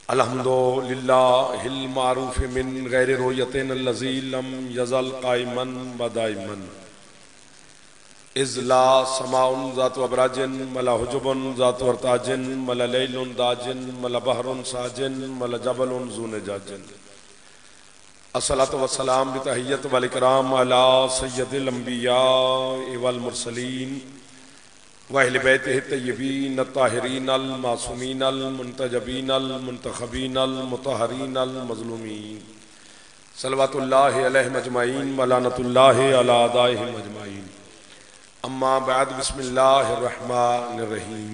अल्हम्दुलिल्लाहिल मारूफ मिन गैर रोयतिन लज़ी lump यज़ल caiman बदाइमन इज़ला समाउन ज़ातु अबराजिन मला हुजुबुन ज़ातु अर्ताजिन मला लैलुन दाजिन मला बहरुन साजिन मला जबलुन ज़ून जाजिन अस्सलातु वस्सलाम बितहिय्यत वल इकराम अला सय्यदिल अंबिया वल मुरसलीन व अहले बैतिहि तय्यबीन अत्ताहिरीन अल मासूमीन अल मुंतजबीन अल मुंतखबीन अल मुतहरीन अल मज़लूमीन सल्लल्लाहु अलैहि मजमाइन व लानतुल्लाहि अला आदाइहिम अजमाइन अम्मा बाद बिस्मिल्लाहिर रहमानिर रहीम।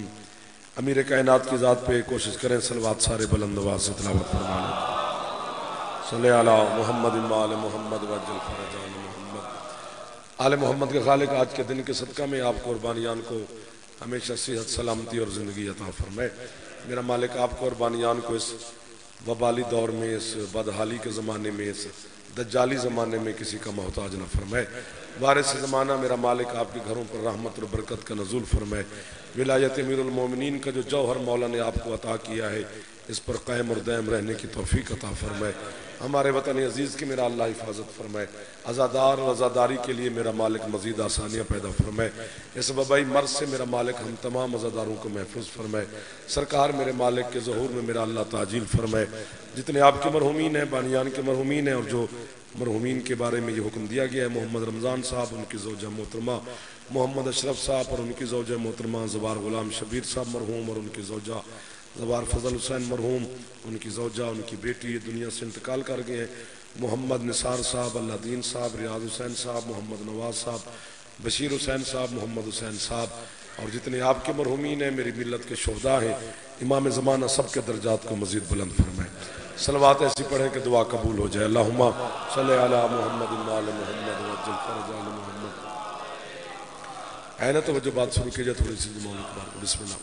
अमीर कायनात की ज़ात पे कोशिश करें सलवात सारे बुलंद आवाज़ से तिलावत फरमा लें। सल्ले अला मुहम्मद व आले मुहम्मद वज्जल फरजान मुहम्मद। आले मोहम्मद के खालिक आज के दिन के सदका में आप कुर्बानियान को हमेशा सेहत सलामती और ज़िंदगी अता फरमाए। मेरा मालिक आप कुर्बानियान को इस वबाली दौर में, इस बदहाली के ज़माने में, इस दज्जाली ज़माने में किसी का मोहताज न फरमाए। वारिस ज़माना मेरा मालिक आपके घरों पर रहमत और बरकत का नज़ूल फरमाए। विलायत अमीरुल मोमिनीन का जो जौहर मौला ने आपको अता किया है, इस पर कायम और दायम रहने की तौफीक अता फरमाए। हमारे वतन अजीज़ की मेरा अल्लाह हिफाजत फरमाए। आज़ादार और आज़ादारी के लिए मेरा मालिक मज़ीद आसानियाँ पैदा फरमाए। इस वबाई मर्ज़ से मेरा मालिक हम तमाम आज़ादारों को महफूज फरमाए। सरकार मेरे मालिक के ज़हूर में मेरा अल्लाह ताजील फरमाए। जितने आपके मरहूमीन हैं, बानियान के मरहूमीन हैं, और जो मरहूमीन के बारे में ये हुक्म दिया गया है, मोहम्मद रमज़ान साहब, उनकी ज़ौजा मोहतरमा मोहम्मद अशरफ साहब और उनकी ज़ौजा मोहतरमा ज़बार ग़ुलाम शबीर साहब मरहूम और उनकी ज़ौजा ज़बार फजल हुसैन मरहूम, उनकी ज़ौजा, उनकी बेटी ये दुनिया से इंतकाल कर गए हैं। मोहम्मद निसार साहब, अल्लादीन साहब, रियाज हुसैन साहब, मोहम्मद नवाज साहब, बशीर हुसैन साहब, मोहम्मद हुसैन साहब, और जितने आपके मरहूमीन हैं, मेरी मिल्लत के शुहदा हैं, इमाम ज़माना सब के दर्जात को मज़ीद बुलंद फरमाए। सलवात ऐसी पढ़ें कि दुआ कबूल हो जाए। अल्लाहुम्मा सल्ली अला मुहम्मद व आले मुहम्मद वज्जल फरजान मुहम्मद। है ना, तो जो बात शुरू की जाए थोड़ी सी बिस्मिल्लाह।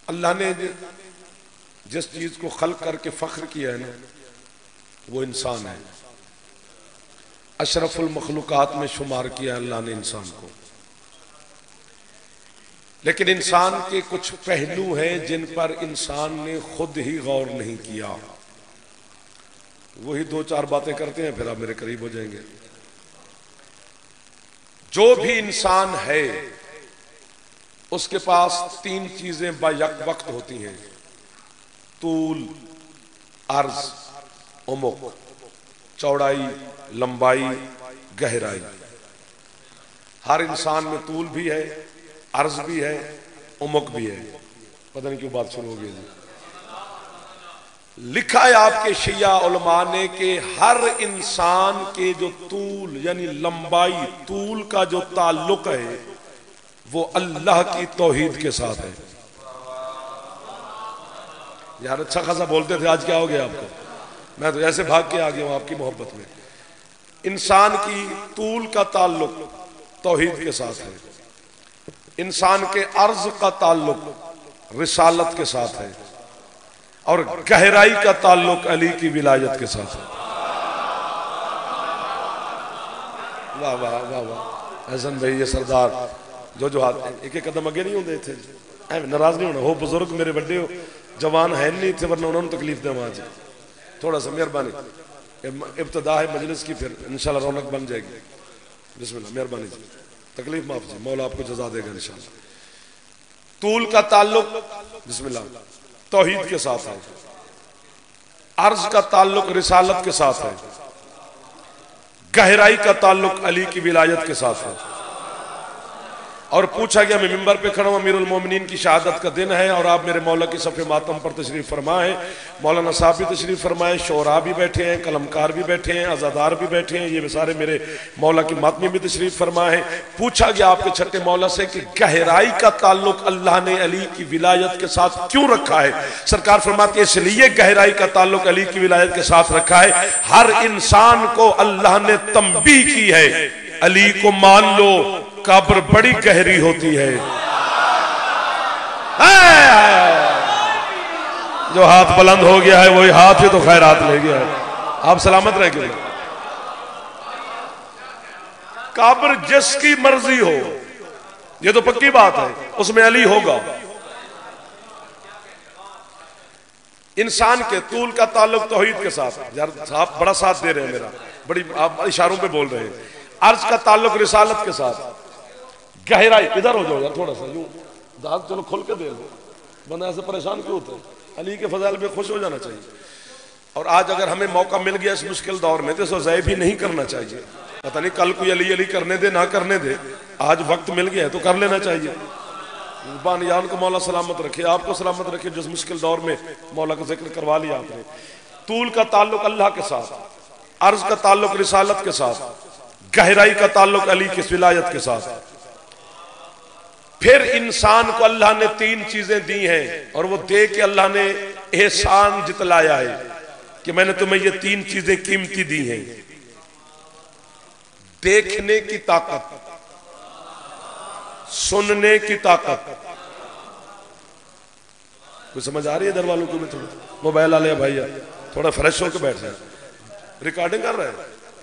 अल्लाह ने जिस चीज को खल्क करके फख्र किया है ना, वो इंसान है। अशरफुल मखलूकात में शुमार किया अल्लाह ने इंसान को। लेकिन इंसान के कुछ पहलू हैं जिन पर इंसान ने खुद ही गौर नहीं किया। वही दो चार बातें करते हैं, फिर आप मेरे करीब हो जाएंगे। जो भी इंसान है उसके पास तीन चीजें बायक वक्त होती हैं: तूल, अर्ज, उमुक, चौड़ाई, लंबाई, गहराई। हर इंसान में तूल भी है, अर्ज भी है, उमुक भी है। पता नहीं क्यों बात शुरू हो गई जी। लिखा है आपके शिया उलमा ने कि हर इंसान के जो तूल यानी लंबाई, तूल का जो ताल्लुक है वो अल्लाह की तौहीद के साथ है। यार अच्छा खासा बोलते थे, आज क्या हो गया आपको? मैं तो ऐसे भाग के आ गया हूं आपकी मोहब्बत में। इंसान की तूल का ताल्लुक तौहीद के साथ है। इंसान के अर्ज का ताल्लुक रिसालत के साथ है, और गहराई का ताल्लुक अली की विलायत के साथ है। वाह वाह वाह वाह। हसन भाई ये सरदार जो हाथ एक एक कदम अगे नहीं होते थे, नाराज नहीं होना हो। बुजुर्ग मेरे बड़े हो, जवान है नहीं थे, वरना उन्होंने तकलीफ देवा जी। थोड़ा सा मेहरबानी, इब्तिदा है मजलिस की, फिर इंशाल्लाह रौनक बन जाएगी। बिस्मिल्लाह, मेहरबानी जी, तकलीफ माफ जी, मौला आपको जजा देगा इंशाल्लाह। तूल का ताल्लुक बिस्मिल्लाह तौहीद के साथ है, अर्ज का ताल्लुक रिसालत के साथ है, गहराई का ताल्लुक अली की विलायत के साथ है। और पूछा गया, मैं मिंबर पे खड़ा हूं, अमीरुल मोमिनीन की शहादत का दिन है और आप मेरे मौला की सफ़े मातम पर तशरीफ फरमाए। मौलाना साहब भी तशरीफ फरमाए, शोरा भी बैठे हैं, कलमकार भी बैठे हैं, आज़ादार भी बैठे हैं, ये सारे मेरे मौला की मातमी भी तशरीफ फरमाए। पूछा गया आपके छठे मौला से कि गहराई का ताल्लुक अल्लाह ने अली की विलायत के साथ क्यों रखा है? सरकार फरमाते हैं इसलिए गहराई का ताल्लुक अली की विलायत के साथ रखा है, हर इंसान को अल्लाह ने तंबीह की है, अली को मान लो, कब्र बड़ी गहरी होती है। जो हाथ बुलंद हो गया है वही हाथ ही तो खैरात ले गया है। आप सलामत रह गए। कब्र जिसकी मर्जी हो, ये तो पक्की बात है, उसमें अली होगा। इंसान के तूल का ताल्लुक तौहीद के साथ। यार साहब बड़ा साथ दे रहे हैं मेरा, बड़ी आप इशारों पे बोल रहे हैं। अर्ज का ताल्लुक रिसालत के साथ। गहराई, इधर हो जाओ यार थोड़ा सा, यूं दांत चलो खोल के दे लो, बंदा ऐसे परेशान क्यों होते हैं? अली के फजाइल पे खुश हो जाना चाहिए। और आज अगर हमें मौका मिल गया इस मुश्किल दौर में तो इसको ज़ाय भी नहीं करना चाहिए। पता नहीं कल कोई अली अली करने दे ना करने दे, आज वक्त मिल गया है तो कर लेना चाहिए। बानियान को मौला सलामत रखे, आपको सलामत रखे। जिस मुश्किल दौर में मौला का जिक्र करवा लिया आपने। तूल का ताल्लुक अल्लाह के साथ, अर्ज का ताल्लुक रिसालत के साथ, गहराई का ताल्लुक अली की विलायत के साथ। फिर इंसान को अल्लाह ने 3 चीजें दी हैं और वो दे के अल्लाह ने एहसान जितलाया है कि मैंने तुम्हें ये 3 चीजें कीमती दी हैं। देखने की ताकत, सुनने की ताकत। कुछ समझ आ रही है इधर वालों को? भी थोड़ा मोबाइल वाले भाई थोड़ा फ्रेश होकर बैठ जाए। रिकॉर्डिंग कर रहे हैं?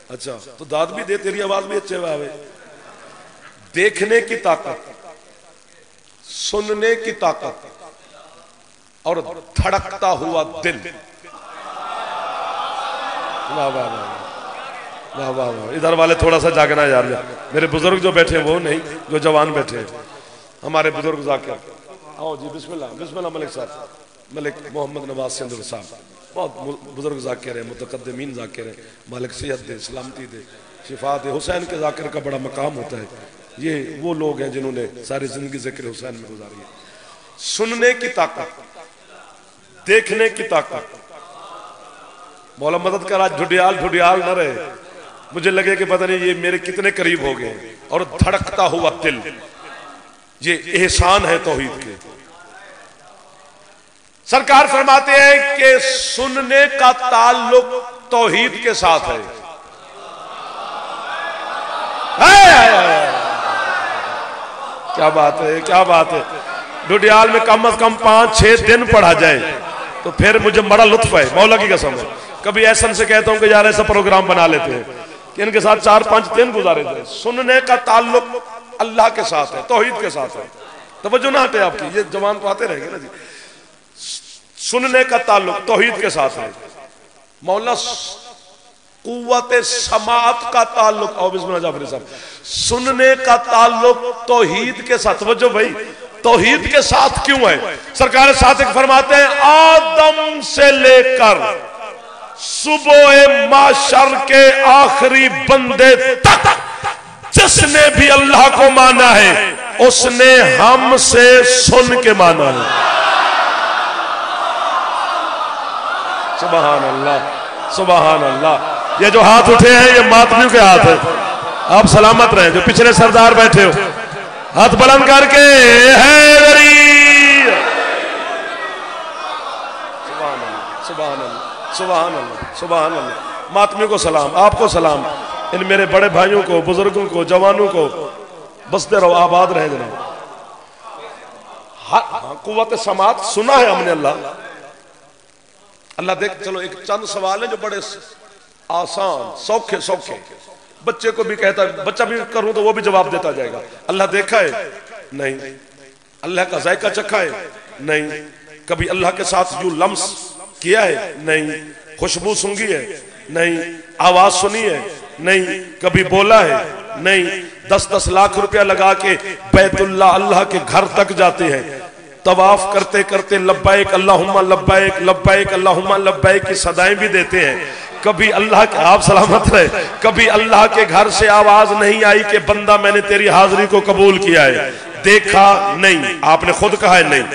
अच्छा तो दाद भी दे, तेरी आवाज भी अच्छे आवे। देखने की ताकत, सुनने की ताकत और धड़कता हुआ दिल। वाह वाह वाह वाह वाह। इधर वाले थोड़ा सा जागना यार, मेरे बुजुर्ग जो बैठे हैं वो नहीं, जो जवान बैठे हैं हमारे बुजुर्ग जाकर। आओ जी, बिस्मिल्लाह बिस्मिल्लाह। मलिक साहब, मलिक मोहम्मद नवाज सिंधु साहब, बहुत बुजुर्ग जाकिर है, मुतकद्दिमीन जाकिर है। मालिक सेहत दे, सलामती दे, शिफा दे। हुसैन के जाकिर का बड़ा मकाम होता है। ये वो लोग हैं जिन्होंने सारी जिंदगी जिक्र हुसैन में गुजारी है। सुनने की ताकत, देखने की ताकत। मौला मदद कर आज ढुडियाल ढुडियाल न रहे, मुझे लगे कि पता नहीं ये मेरे कितने करीब हो गए। और धड़कता हुआ दिल, ये एहसान है तौहीद के। सरकार फरमाते हैं कि सुनने का ताल्लुक तौहीद के साथ है। क्या बात है, क्या बात है। ढुडियाल में कम से कम 5-6 दिन पढ़ा जाए तो फिर मुझे बड़ा लुत्फ है, मौला की कसम है। कभी ऐसा से कहता हूं कि यार ऐसा प्रोग्राम बना लेते हैं कि इनके साथ 4-5 दिन गुजारे जाए। सुनने का ताल्लुक अल्लाह के साथ है, तौहीद के साथ है। तवज्जो ना हटे आपकी, ये जवान तो आते रहेंगे ना जी। सुनने का ताल्लुक तौहीद के साथ है। मौला कुव्वत समात का ताल्लुक, और बिस्मिल्लाह जाफरी साहब, सुनने का ताल्लुक तौहीद के साथ। तवज्जो भाई, तौहीद के साथ क्यों है? सरकार सादिक फरमाते हैं आदम से लेकर सुबह माशर के आखिरी बंदे तक जिसने भी अल्लाह को माना है उसने हमसे सुन के माना है। सुभान अल्लाह, सुभान अल्लाह। ये जो हाथ उठे हैं ये मातमियों के हाथ है। आप सलामत रहे। जो पिछले सरदार बैठे हो हाथ बुलंद करके हैदरी। सुभान अल्लाह, सुभान अल्लाह, सुभान अल्लाह, सुभान अल्लाह। मातमियों को सलाम, आपको सलाम, इन मेरे बड़े भाइयों को, बुजुर्गों को, जवानों को बसते रहो, आबाद रहे जनाब। कुव्वत समात सुना है हमने अल्लाह। अल्लाह देख, चलो एक चंद सवाल है जो बड़े आसान, सौखे सौखे, बच्चे को भी कहता है, बच्चा भी करूं तो वो भी जवाब देता जाएगा। अल्लाह देखा है? नहीं। अल्लाह का जायका चखा है? नहीं। कभी अल्लाह के साथ यूं लम्स किया है? नहीं। खुशबू सूंघी है? नहीं। आवाज सुनी है? नहीं। कभी बोला है? नहीं। 10-10 लाख रुपया लगा के बैतुल्लाह अल्लाह के घर तक जाते हैं, तवाफ करते करते लब्बैक अल्लाहुम्मा लब्बैक, लब्बैक अल्लाहुम्मा लब्बैक की सदाएं भी देते हैं। कभी अल्लाह के, आप सलामत रहे, कभी अल्लाह के घर से आवाज नहीं आई कि बंदा मैंने तेरी हाजिरी को कबूल किया है? देखा? नहीं। आपने खुद कहा है? नहीं।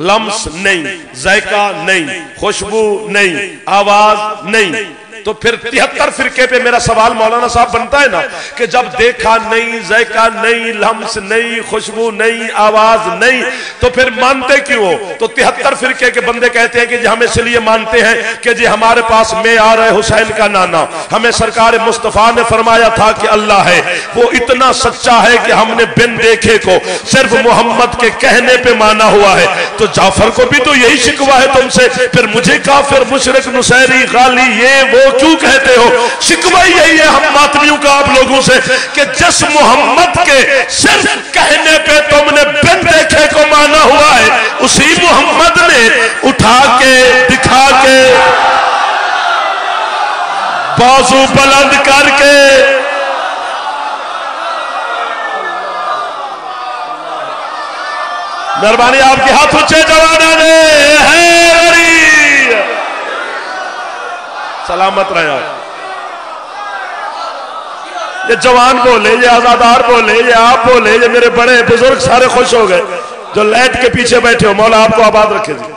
लम्स नहीं, जायका नहीं, खुशबू नहीं, आवाज नहीं। तो फिर 73 फिरके पे मेरा सवाल मौलाना साहब बनता है ना कि जब देखा नहीं, जायका नहीं, लम्स नहीं, खुशबू नहीं, आवाज नहीं, तो फिर मानते क्यों हो? तो 73 फिरके के बंदे कहते हैं कि जी हम इसलिए मानते हैं कि जी हमारे पास में आ रहे हुसैन का नाना, हमें सरकार मुस्तफा ने फरमाया था कि अल्लाह है, वो इतना सच्चा है कि हमने बिन देखे को सिर्फ मोहम्मद के कहने पे माना हुआ है। तो जाफर को भी तो यही शिकवा है तुमसे, फिर मुझे काफिर, मुशरिक, नुसैरी, गाली, ये वो क्यों कहते हो? शिकवा यही है हम मातमियों का आप लोगों से कि जिस मोहम्मद के सिर्फ कहने पे तुमने बिन देखे को माना हुआ है, उसी मोहम्मद ने उठा के बाजू बुलंद करके मेहरबानी आपके हाथ ऊंचे जवानों ने है सलामत रहा। ये जवान बोले, ये आजादार बोले, ये आप बोले, ये मेरे बड़े बुजुर्ग सारे खुश हो गए जो लाइट के पीछे बैठे हो। मौला आपको आबाद रखे जी।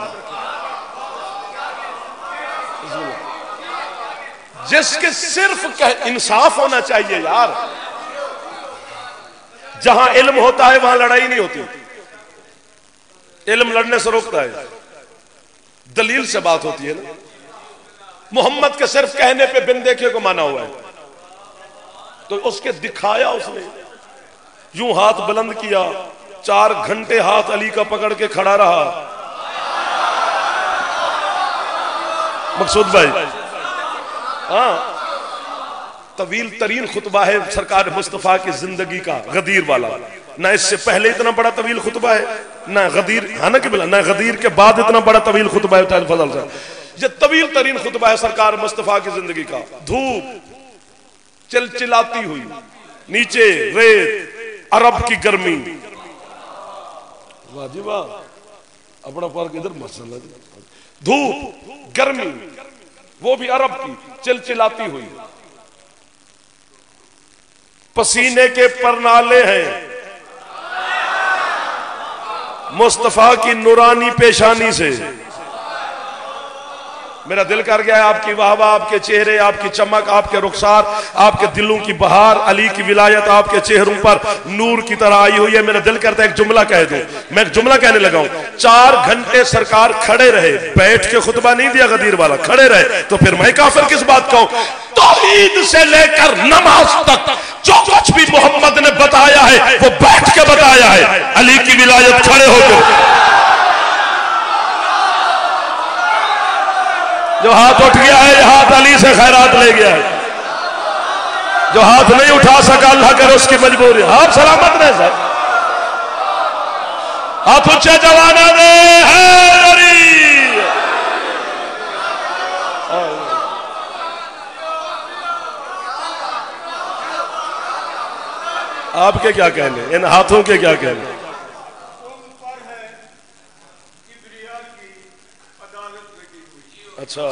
जिसके सिर्फ इंसाफ होना चाहिए यार। जहां इल्म होता है वहां लड़ाई नहीं होती। इल्म लड़ने से रोकता है, दलील से बात होती है ना। मोहम्मद के सिर्फ कहने पे बिन देखे को माना हुआ है, तो उसके दिखाया उसने। यूं हाथ बुलंद किया, 4 घंटे हाथ अली का पकड़ के खड़ा रहा। मकसूद भाई, हाँ, तवील तरीन खुतबा है सरकार मुस्तफा की जिंदगी का, गदीर वाला। ना इससे पहले इतना बड़ा तवील खुतबा है, ना गदीर, हाँ ना कि बोला, ना गदीर के बाद इतना बड़ा तवील खुतबा है फजल साहब। ये तवील तरीन खुतबा है सरकार मुस्तफा की जिंदगी का। धूप चिलचिलाती हुई, नीचे रेत, अरब की गर्मी। वाह जी वाह, अपना पार्क इधर मसला। धूप गर्मी, वो भी अरब की, चिलचिलाती हुई, पसीने के परनाले हैं मुस्तफा की नूरानी पेशानी से। मेरा दिल कर गया है आपकी वाहवाह, आपके चेहरे, आपकी चमक, आपके रुखसार, आपके दिलों की बहार, अली की विलायत आपके चेहरों पर नूर की तरह आई हुई है। मेरा दिल करता है एक जुमला कह दूं। मैं एक जुमला कहने लगा हूं। 4 घंटे सरकार खड़े रहे, बैठ के खुतबा नहीं दिया गदीर वाला, खड़े रहे, तो फिर मैं काफिर किस बात का हूं? तौहीद से लेकर नमाज तक जो कुछ भी मोहम्मद ने बताया है वो बैठ के बताया है। अली की विलायत खड़े होकर। जो हाथ उठ गया है, हाथ अली से खैरात ले गया है। जो हाथ नहीं उठा सका, अल्लाह करे उसकी मजबूरी। आप सलामत रहे सर, हाथ ऊंचे जवाना दे हैदरी। आपके क्या कहने, इन हाथों के क्या कहने? अच्छा,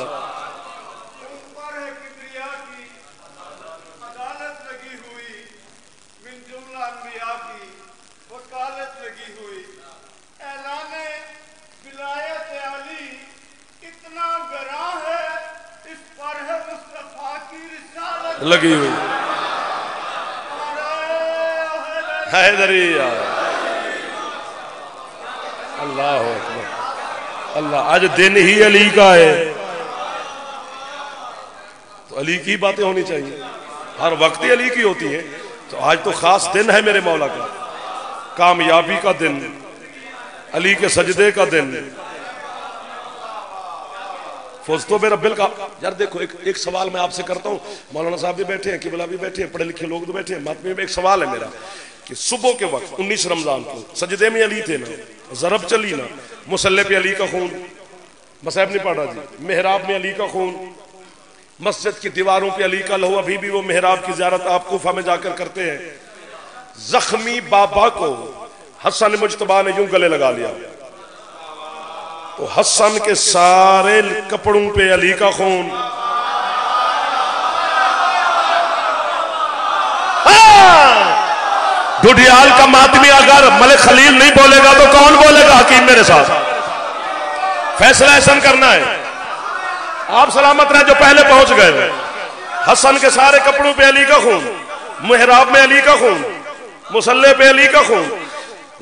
लगी हुई हैदरी। अल्लाह अकबर, अल्लाह। आज दिन ही अली का है, तो अली की बातें होनी चाहिए, हर वक्त ही अली की होती है। तो आज तो खास दिन है मेरे मौला का, कामयाबी का दिन, अली के सजदे का दिन। फौजतो मेरा बिल का यार। देखो एक सवाल मैं आपसे करता हूँ, मौलाना साहब भी बैठे हैं, किबला भी बैठे हैं, पढ़े लिखे लोग तो बैठे हैं, मातमी में एक सवाल है मेरा कि सुबह के वक्त 19 रमजान को सजदे में अली थे ना, जरब चली ना, मुसल्ले पे अली का खून, मसाहब नहीं पढ़ा जी, मेहराब में अली का खून, मस्जिद की दीवारों पे अली का लहू, अभी भी वो मेहराब की ज़ियारत आप कूफा में जाकर करते हैं। जख्मी बाबा को हसन मुज्तबा ने यूं गले लगा लिया, तो हसन के सारे कपड़ों पे अली का खून। ढुडियाल का मातमी अगर मलिक खलील नहीं बोलेगा तो कौन बोलेगा? हकीम मेरे साथ फैसला ऐसा करना है। आप सलामत रहे जो पहले पहुंच गए। हसन के सारे कपड़ों पे अली का खून, मेहराब में अली का खून, मुसल्ले पे अली का खून,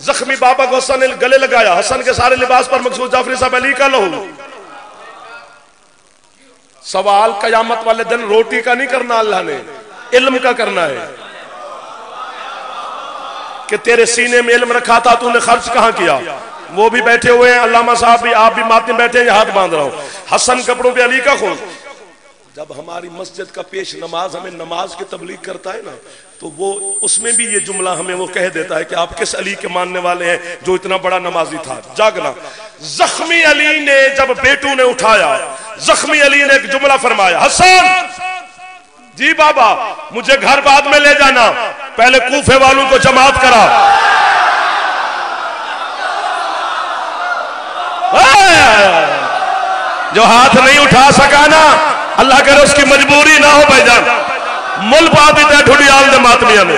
जख्मी बाबा को हसन ने गले लगाया, हसन के सारे लिबास पर मकसूद जाफरी साहब अली का लहू। सवाल कयामत वाले दिन रोटी का नहीं करना, अल्लाह ने इल्म का करना है कि तेरे सीने में इल्म रखा था, तूने खर्च कहां किया? वो भी बैठे हुए हैं, अल्लामा साहब भी, आप भी मातमी बैठे हैं, हाथ बांध रहा हूं। हसन कपड़ों पे अली का खून। जब हमारी मस्जिद का पेश नमाज हमें नमाज की तबलीग करता है ना, तो वो उसमें भी ये जुमला हमें वो कह देता है कि आप किस अली के मानने वाले हैं जो इतना बड़ा नमाजी था। जागना। जख्मी अली ने जब बेटू ने उठाया, जख्मी अली ने एक जुमला फरमाया, हसन जी बाबा मुझे घर बाद में ले जाना, पहले कूफे वालों को जमात करा। जो हाथ नहीं उठा सका ना, अल्लाह करे उसकी मजबूरी ना हो भाईजान। मुल पा देता है ठुडियाल दे मातमिया ने।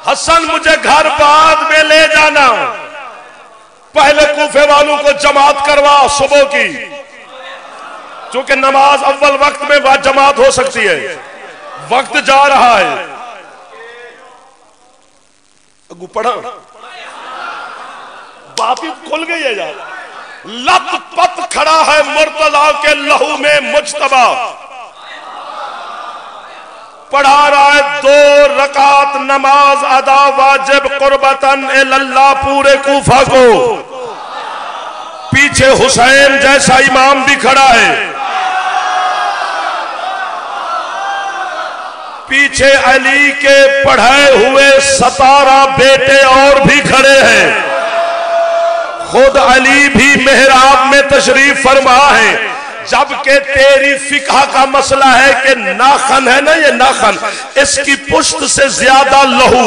हसन मुझे घर बाद में ले जाना, पहले कूफे वालों को जमात करवा सुबह की, क्योंकि नमाज अव्वल वक्त में वह जमात हो सकती है। वक्त जा रहा है, अगू पढ़ा बात ही खुल गई है यार। लत पत खड़ा है मुर्तजा के लहू में मुजतबा, पढ़ा रहा है 2 रकात नमाज अदा वाजिब कुर्बतन इल्लल्लाह पूरे कूफा को। पीछे हुसैन जैसा इमाम भी खड़ा है, पीछे अली के पढ़ाए हुए 17 बेटे और भी खड़े हैं। खुद अली भी मेहराब में तशरीफ फरमा है, जबकि तेरी फिकह का मसला है कि नाखन है ना, ये नाखन, इसकी पुश्त से ज्यादा लहू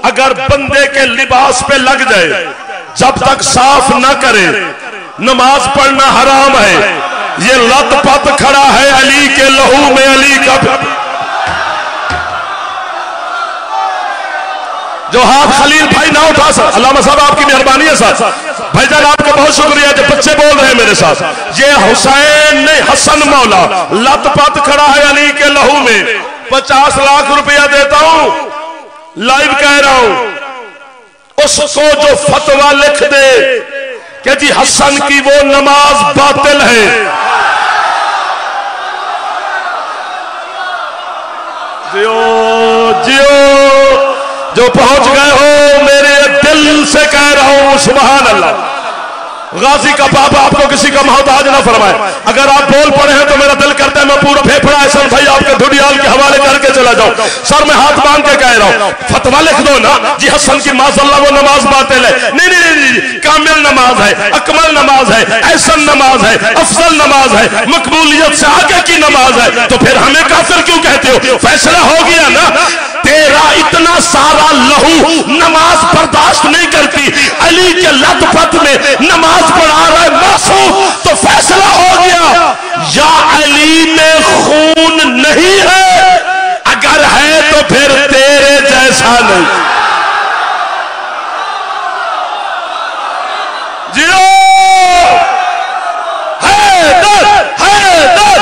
अगर बंदे के लिबास पे लग जाए, जब तक साफ ना करे नमाज पढ़ना हराम है। ये लत-पत खड़ा है अली के लहू में, अली का जो हाथ खलील भाई ना उठा सर, अल्लामा साहब आपकी मेहरबानी है सर, भाईजान आपका बहुत शुक्रिया जो बच्चे बोल रहे हैं मेरे साथ। ये हुसैन नहीं हसन मौला लत-पत खड़ा है अली के लहू में। 50 लाख रुपया देता हूं, लाइव कह रहा हूं, उसको जो फतवा लिख दे कि जी हसन की वो नमाज बातिल है, जियो जियो जो पहुंच गए हो, मेरे दिल से कह रहा हूं सुभान अल्लाह। गाजी का बाबा आपको किसी का मोहताज ना फरमाए। अगर आप बोल पड़े हैं तो मेरा दिल करता है मैं पूरा फेफड़ा ऐसा भाई आपके धुडियाल के हवाले करके चला जाऊं। सर मैं हाथ बांध के कह रहा हूं, फतवा लिख दो ना जी हसन की माज़अल्लाह वो नमाज बातिल है। नहीं नहीं नहीं, कामिल नमाज है, अकमल नमाज है, ऐसन नमाज है, अफजल नमाज है, मकबूलियत से आगे की नमाज है। तो फिर हमें काफिर क्यों कहते हो? फैसला हो गया ना, तेरा इतना सारा लहू नमाज बर्दाश्त नहीं करती, अली के लत-पत में नमाज पढ़ा रहा है मासूम, तो फैसला हो गया या अली में खून नहीं है, अगर है तो फिर तेरे जैसा नहीं। जियो हैदर हैदर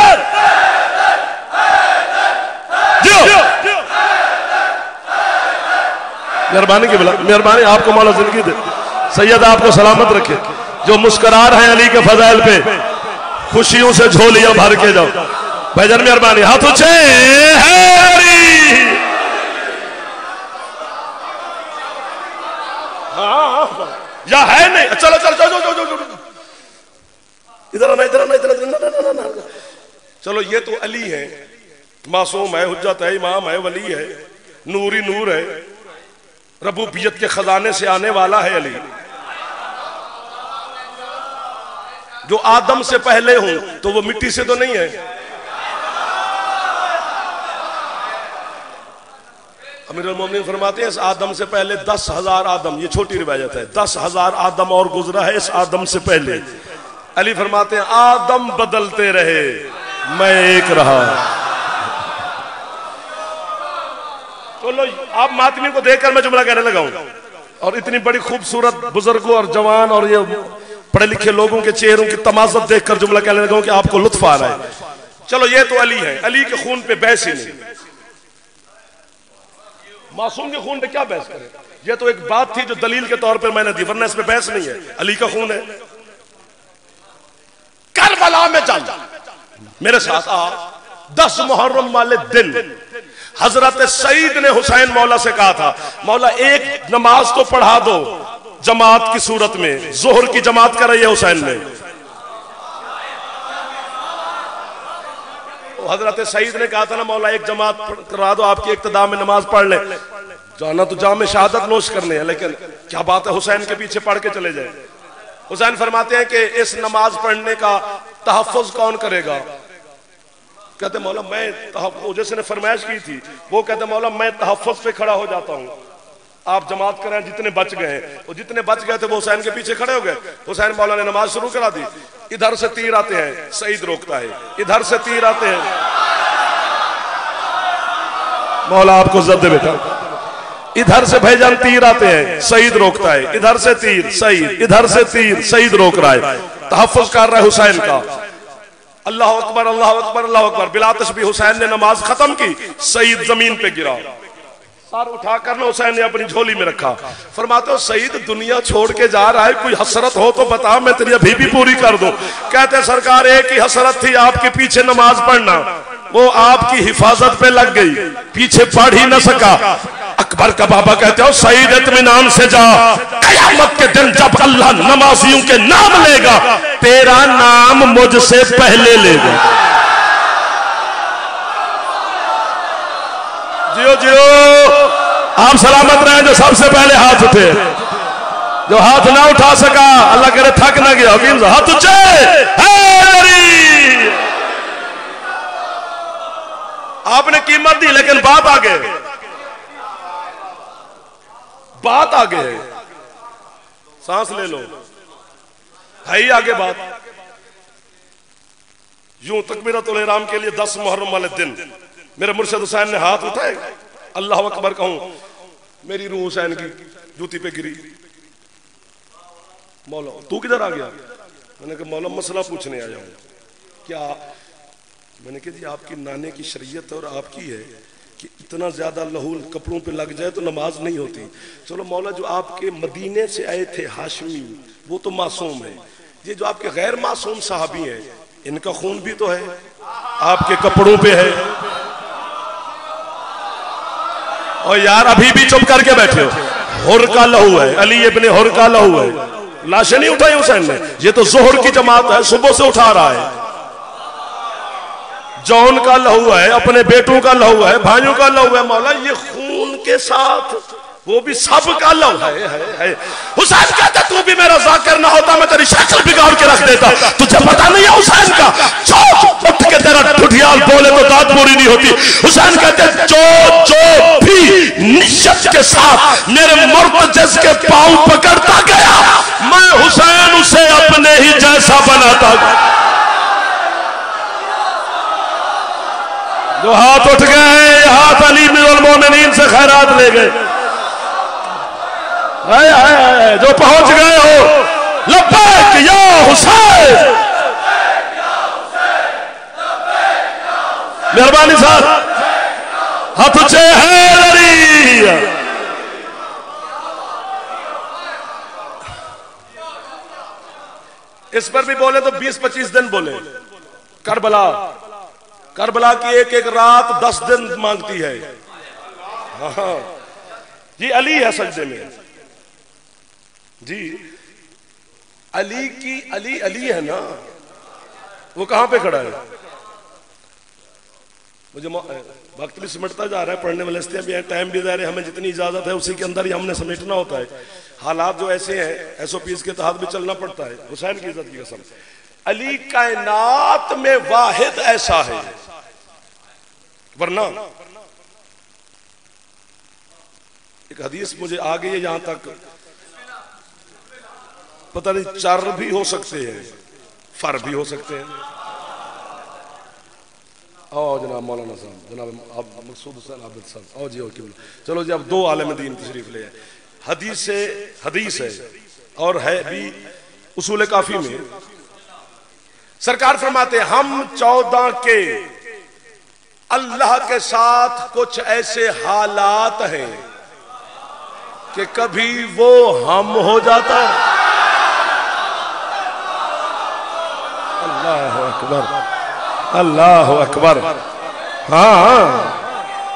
जियो। मेहरबानी की मेहरबानी, आपको मौला जिंदगी दे, सैयद आपको सलामत रखे। जो मुस्कुरा रहे हैं अली के फजाइल पे, खुशियों से झोलियां भर के जाओ। भाईजान मेहरबानी, हाथ ऊंचे या है नहीं, चलो चलो चलो चलो चलो इधर आना इधर आना इधर आना। चलो ये तो अली है, मासूम है, हुज्जत है, इमाम है, वली है, नूरी नूर है, रबूबियत के खजाने से आने वाला है अली। जो आदम से पहले हूं तो वो मिट्टी से तो नहीं है। अमीरुल मोमिनीन फरमाते हैं इस आदम से पहले 10,000 आदम, ये छोटी रिवायत है, 10,000 आदम और गुजरा है इस आदम से पहले। अली फरमाते हैं आदम बदलते रहे मैं एक रहा। तो लो आप मातमी को देखकर मैं जुमला कहने लगा हूं, और इतनी बड़ी खूबसूरत बुजुर्गों और जवान और ये पढ़े लिखे लोगों के चेहरों की तमाज़त देखकर जुमला कहने लगा हूं कि आपको लुत्फ आ रहा है। चलो ये तो अली है, अली के खून पे बहस ही नहीं, मासूम के खून पे क्या बहस करें? ये तो एक बात थी जो दलील के तौर पर मैंने दी, वरना इसमें बहस नहीं है, अली का खून है। करबला में चल मेरे साथ आ, 10 मुहर्रम वाले दिन हजरत सईद ने हुसैन मौला से कहा था, मौला एक नमाज तो पढ़ा दो जमात की सूरत में। जोहर की जमात कराई है हुसैन ने। हजरत सईद ने कहा था ना मौला एक जमात करा दो, आपकी इक्तदा में नमाज पढ़ ले। जाना तो जाम में शहादत नोश करने है, लेकिन क्या बात है हुसैन के पीछे पढ़ के चले जाए। हुसैन फरमाते हैं कि इस नमाज पढ़ने का तहफ़्फ़ुज़ कौन करेगा? कहते मौला मैं जिसने फरमाइश की थी वो कहते मौला मैं तहफ़्फ़ुज़ पे खड़ा हो जाता हूँ, आप जमात करें। जितने बच गए वो जितने बच गए थे वो हुसैन के पीछे खड़े हो गए। हुसैन मौला ने नमाज शुरू करा दी। इधर से तीर आते हैं, सईद रोकता है। इधर से तीर आते हैं, मौला आपको इज्जत दे बेटा। इधर से भाईजान तीर आते हैं, सईद रोकता है। इधर से तीर सईद, इधर से तीर सईद रोक रहा है। तहफ़्फ़ुज़ कर रहा है हुसैन का। अल्लाह अकबर अल्लाह अकबर अल्लाह अकबर। बिला तस्बीह हुसैन ने नमाज खत्म की, सईद जमीन पे गिरा। सर उठाकर ना हुसैन ने अपनी झोली में रखा। फरमाते हो सईद दुनिया छोड़ के जा रहा है, कोई हसरत हो तो बता, मैं तेरी अभी भी पूरी कर दूं। कहते सरकार एक ही हसरत थी, आपके पीछे नमाज पढ़ना। वो आपकी हिफाजत पे लग गई, पीछे पढ़ ही न सका। अकबर का बाबा कहते हो सईद इत्मीनान से जा, क़यामत के दिन जब अल्लाह नमाजियों के नाम लेगा तेरा नाम मुझसे पहले लेगा। जियो जियो, आप सलामत रहें। जो सबसे पहले हाथ उठे, जो हाथ ना उठा सका अल्लाह करे थक ना गया, हाथ उठे। आपने कीमत दी लेकिन बात आगे, बात आगे है। सांस ले लो, है ही आगे बात। यूं तकबीरतुल इहराम के लिए 10 मुहर्रम वाले दिन मेरे मुर्शिद हुसैन ने हाथ उठाए, अल्लाह अकबर कहूं, मेरी रूह हुसैन की जूती पे गिरी। मौला तू किधर आ गया? मैंने कहा मौला मसला पूछने आया हूं। क्या? मैंने कहा जी आपकी नाने की शरीयत और आपकी है कि इतना ज्यादा लहू कपड़ों पे लग जाए तो नमाज नहीं होती। चलो मौला जो आपके मदीने से आए थे हाशमी वो तो मासूम है, ये जो आपके गैर मासूम सहाबी हैं इनका खून भी तो है, आपके कपड़ों पे है। और यार अभी भी चुप करके बैठे हो। हुर का लहू है, अली इब्ने हुर का लहू है। लाशें नहीं उठाई हुसैन ने, ये तो जोहर की जमात है, सुबह से उठा रहा है। जौन का लहू है, अपने बेटों का लहू है, भाइयों का लहू है। मौला ये खून के साथ वो भी सब का लहू है। हुसैन कहता तू भी मेरा ज़ाकिर ना होता मैं तेरी शक्ल बिगाड़ के रख देता। तुझे पता नहीं है हुसैन का जो उठ के तेरा ठुठियाल बोले तो दाद पूरी नहीं होती। हुसैन कहते जो भी निश्चय के साथ मेरे मुर्तज़ के पांव पकड़ता गया मैं हुसैन उसे अपने ही जैसा बनाता गया। जो हाथ उठ गए हाथ अली अमीरुल मोमिनीन से खैरात ले गए। जो पहुंच गए हो लब्बैक या हुसैन, मेहरबानी साहब हाथ ऊंचे है। इस पर भी बोले तो 20-25 दिन बोले। करबला की एक एक रात 10 दिन मांगती है। हाँ जी अली है सजदे में जी। अली है ना, वो कहां पे खड़ा है? मुझे वक्त भी सिमटता जा रहा है, पढ़ने वाले भी है, टाइम भी जा रहा है। हमें जितनी इजाजत है उसी के अंदर ही हमने समेटना होता है। हालात जो ऐसे हैं SOPs के तहत भी चलना पड़ता है। हुसैन की इज्जत की कसम, अली कायनात में वाहिद ऐसा है, वरना एक हदीस मुझे आ गई है, यहां तक पता नहीं चार भी हो सकते हैं, फर भी हो सकते हैं। आओ जनाब मौलाना साहब, जनाब मकसूद हुसैन आबिद साहब, आओ जी आओ। चलो जी अब 2 आलिम दीन तशरीफ ले आए। हदीस है और है भी उसूल काफी में। सरकार फरमाते हम 14 के अल्लाह के साथ कुछ ऐसे हालात हैं कि कभी वो हम हो जाता है। अल्लाह अकबर अल्लाह अकबर। हाँ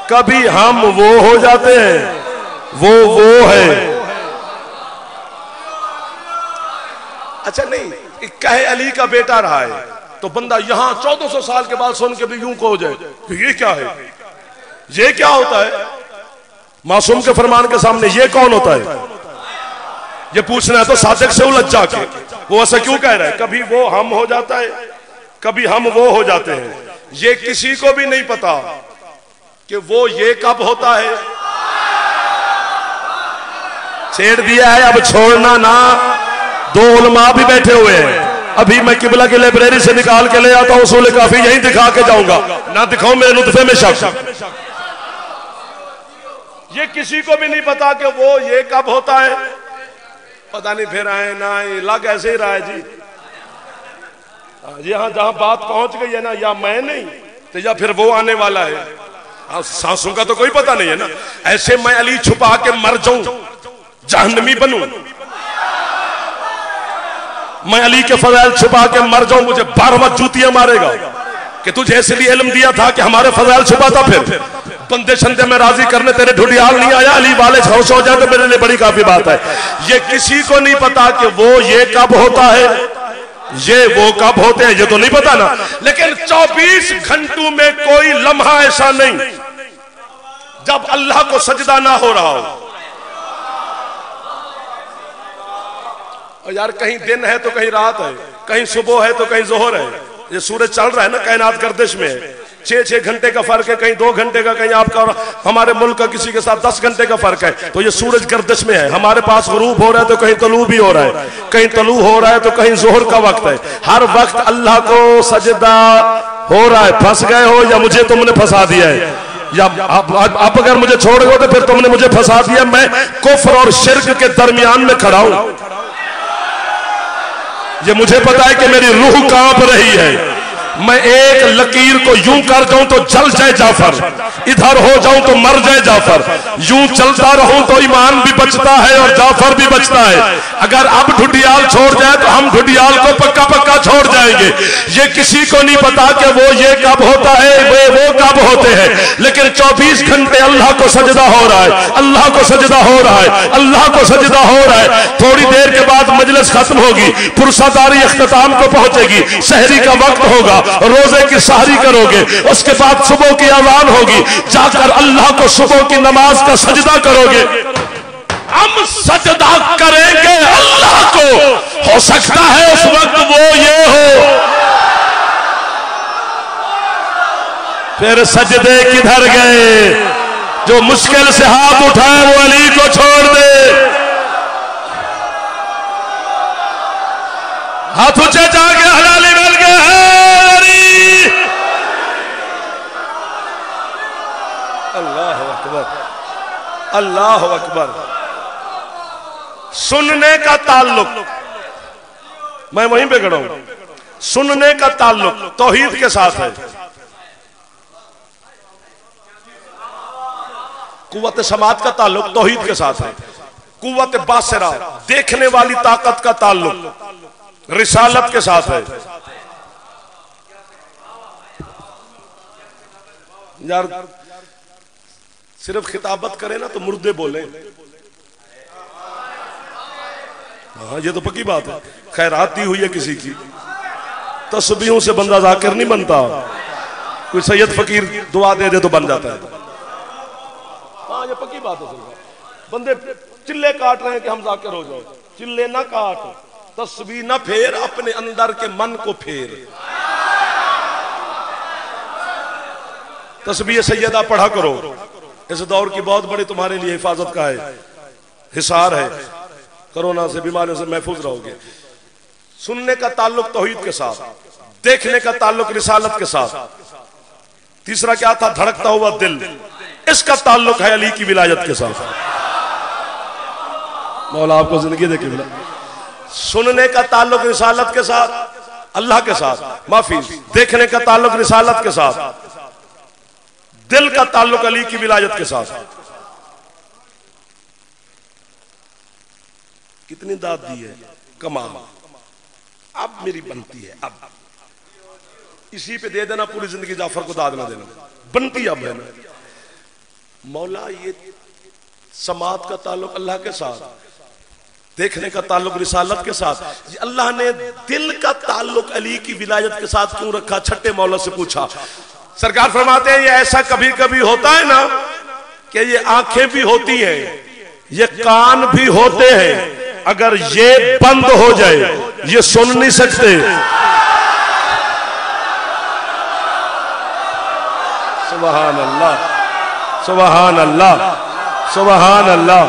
कभी हम वो हो जाते हैं, वो है। अच्छा नहीं कहे अली का बेटा रहा है तो बंदा यहां 1400 साल के बाद सुन के भी यूं को हो जाए तो ये क्या है, ये क्या होता है? मासूम के फरमान के सामने ये कौन होता है? ये पूछना है तो सादिक से उलझ जाके वो ऐसा क्यों कह रहा है। कभी वो हम हो जाता है, कभी हम वो हो जाते हैं। ये किसी को भी नहीं पता कि वो ये कब होता है। छेड़ दिया है, अब छोड़ना ना। दो उलमा भी बैठे हुए हैं, अभी मैं किबला की लाइब्रेरी से निकाल के ले आता हूं, उसूल काफी यहीं दिखा के जाऊंगा, ना दिखाऊं मेरे नुत्फे में शक। ये किसी को भी नहीं पता कि वो ये कब होता है। पता नहीं फिर आए ना आए, लग ऐसे ही रहा है जी। यहां जहां बात पहुंच गई है ना, या मैं नहीं तो या फिर वो आने वाला है। सांसों का तो कोई पता नहीं है ना। ऐसे मैं अली छुपा के मर जाऊं, जहन्नमी बनूं, मैं अली के फजाइल छुपा के मर जाऊं, मुझे 12 जूतियां मारेगा कि तुझे इसलिए इल्म दिया था कि हमारे फजाइल छुपाता। फिर बंदे शंदे में राजी करने तेरे ढूंढियाल नहीं आया, अली वाले होश हो जाए तो मेरे लिए बड़ी काफी बात है। ये किसी को नहीं पता कि वो ये कब होता है, ये वो कब होते हैं, ये तो नहीं पता ना। लेकिन 24 घंटों में कोई लम्हा ऐसा नहीं जब अल्लाह को सजदा ना हो रहा हो। और यार कहीं दिन है तो कहीं रात है, कहीं सुबह है तो कहीं जोहर है। ये सूरज चल रहा है ना, कायनात गर्दिश में है। 6-6 घंटे का फर्क है, कहीं 2 घंटे का, कहीं आपका और हमारे मुल्क का किसी के साथ 10 घंटे का फर्क है। तो ये सूरज गर्दिश में है। हमारे पास गुरूब हो रहा है तो कहीं तलू भी हो रहा है, कहीं तलू हो रहा है तो कहीं जोहर का वक्त है। हर वक्त अल्लाह को सजदा हो रहा है। फंस गए हो या मुझे तुमने फंसा दिया है, या आप अगर मुझे छोड़ गए तो फिर तुमने मुझे फंसा दिया। मैं कुफ्र और शिर्क के दरमियान में खड़ा हूं। ये मुझे पता है कि मेरी रूह कांप रही है। मैं एक लकीर को यूं कर जाऊं तो जल जाए जाफर, इधर हो जाऊं तो मर जाए जाफर। यूं चलता रहूं तो ईमान भी बचता है और जाफर भी बचता है। अगर अब ढुडियाल छोड़ जाए तो हम ढुडियाल को पक्का पक्का छोड़ जाएंगे। ये किसी को नहीं पता कि वो ये कब होता है, वो कब होते हैं। लेकिन 24 घंटे अल्लाह को सजदा हो रहा है, अल्लाह को सजदा हो रहा है, अल्लाह को सजदा हो रहा है। थोड़ी देर के बाद मजलिस खत्म होगी, पुरसादारी इख्तिताम को पहुंचेगी, सहरी का वक्त होगा, रोजे की सहरी करोगे, उसके बाद सुबह की अज़ान होगी, जाकर अल्लाह को सुबह की नमाज का सजदा करोगे। हम सजदा करेंगे अल्लाह को। हो सकता है उस वक्त वो ये हो। फिर सजदे किधर गए? जो मुश्किल से हाथ उठाए वो अली को छोड़ दे। हाथ ऊंचे जाके हलाली मिल गए हैं। अल्लाह अकबर, अल्लाह अकबर। सुनने का ताल्लुक, मैं वहीं पे खड़ा हूं, सुनने का ताल्लुक तौहीद के साथ है। कुव्वत समात का ताल्लुक तौहीद के साथ है। कुव्वत बासरा, देखने वाली ताकत का ताल्लुक रिसालत के साथ है। यार सिर्फ खिताबत करें ना तो मुर्दे बोले। हाँ ये तो पक्की बात है। खैरात दी हुई है किसी की, तस्बीहों से बंदा जाकिर नहीं बनता। कोई सैयद फकीर दुआ दे दे तो बन जाता है। हाँ ये पक्की बात है। बंदे चिल्ले काट रहे हैं कि हम जाकिर हो जाओ। चिल्ले ना काट, तस्बीह ना फेर, अपने अंदर के मन को फेर। तस्बीह सैयदा पढ़ा करो। इस दौर की बहुत बड़ी तुम्हारे लिए हिफाजत का है, हिसार है। कोरोना से, बीमारियों से महफूज रहोगे। सुनने का ताल्लुक तौहीद के साथ, देखने का ताल्लुक रिसालत के साथ। तीसरा क्या था? धड़कता हुआ दिल, इसका ताल्लुक है अली की विलायत के साथ। मौला आपको जिंदगी देके मिला। सुनने का ताल्लुक रिसालत के साथ, अल्लाह के साथ, माफी, देखने का ताल्लुक रिसालत के साथ, दिल का ताल्लुक अली की विलायत के साथ। कितनी दाद दी है, कमाल। अब मेरी बनती है, अब इसी पे दे देना पूरी जिंदगी, जाफर को दाद ना देना, बनती अब है ना। मौला ये समात का ताल्लुक अल्लाह के साथ, देखने का ताल्लुक रिसालत के साथ। अल्लाह ने दिल का ताल्लुक अली की विलायत के साथ क्यों रखा? छठे मौला से पूछा। सरकार फरमाते हैं ये ऐसा कभी कभी होता है ना कि ये आंखें भी होती हैं, ये कान भी होते हैं, अगर ये बंद हो जाए, ये सुन नहीं सकते। सुभान अल्लाह, सुभान अल्लाह, सुभान अल्लाह।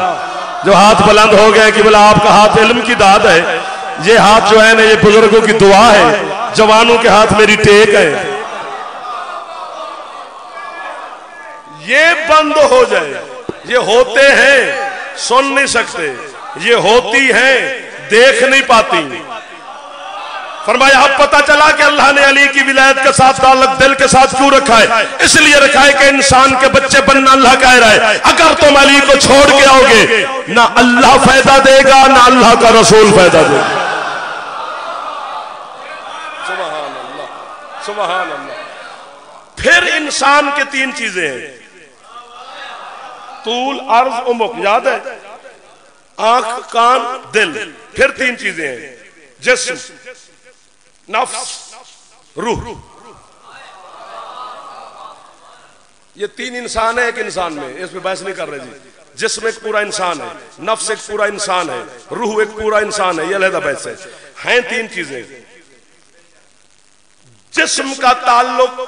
जो हाथ बुलंद हो गए कि बोला आपका हाथ इल्म की दाद है, ये हाथ जो है ना ये बुजुर्गों की दुआ है, जवानों के हाथ मेरी टेक है। ये बंद हो जाए, ये होते हैं सुन नहीं सकते, ये होती हैं देख नहीं पाती। फरमाया अब पता चला कि अल्लाह ने अली की विलायत के साथ ताल्लुक दिल के साथ क्यों रखा है। इसलिए रखा है कि इंसान के बच्चे बनना अल्लाह कह रहा है। अगर तुम अली को छोड़ के आओगे, ना अल्लाह फायदा देगा ना अल्लाह का रसूल फायदा देगा। सुभान अल्लाह, सुभान अल्लाह। फिर इंसान के तीन चीजें हैं, तूल, अर्ज, उमुक, याद है? आंख, कान, दिल। फिर तीन चीजें हैं, जिस्म, नफ्स, रूह। ये तीन इंसान है एक इंसान में, इस पे बहस नहीं कर रहे जी। जिस्म एक पूरा इंसान है, नफ्स एक पूरा इंसान है, रूह एक पूरा इंसान है, ये अलग बहस है। हैं तीन चीजें। जिस्म का ताल्लुक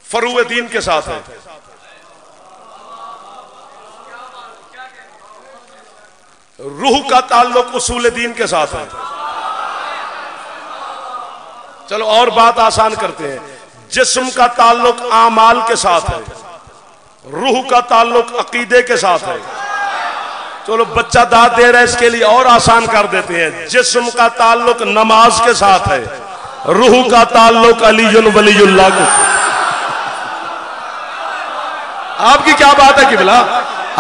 फरूए दीन के साथ है, रूह का ताल्लुक उसूल दीन के साथ है। चलो और बात आसान करते हैं। जिस्म का ताल्लुक आमाल के साथ है, रूह का ताल्लुक अकीदे के साथ है। चलो बच्चा दाद दे रहा है, इसके लिए और आसान कर देते हैं। जिस्म का ताल्लुक नमाज के साथ है, रूह का ताल्लुक अलीयुन वलीयुल्लाह के। आपकी क्या बात है किबला,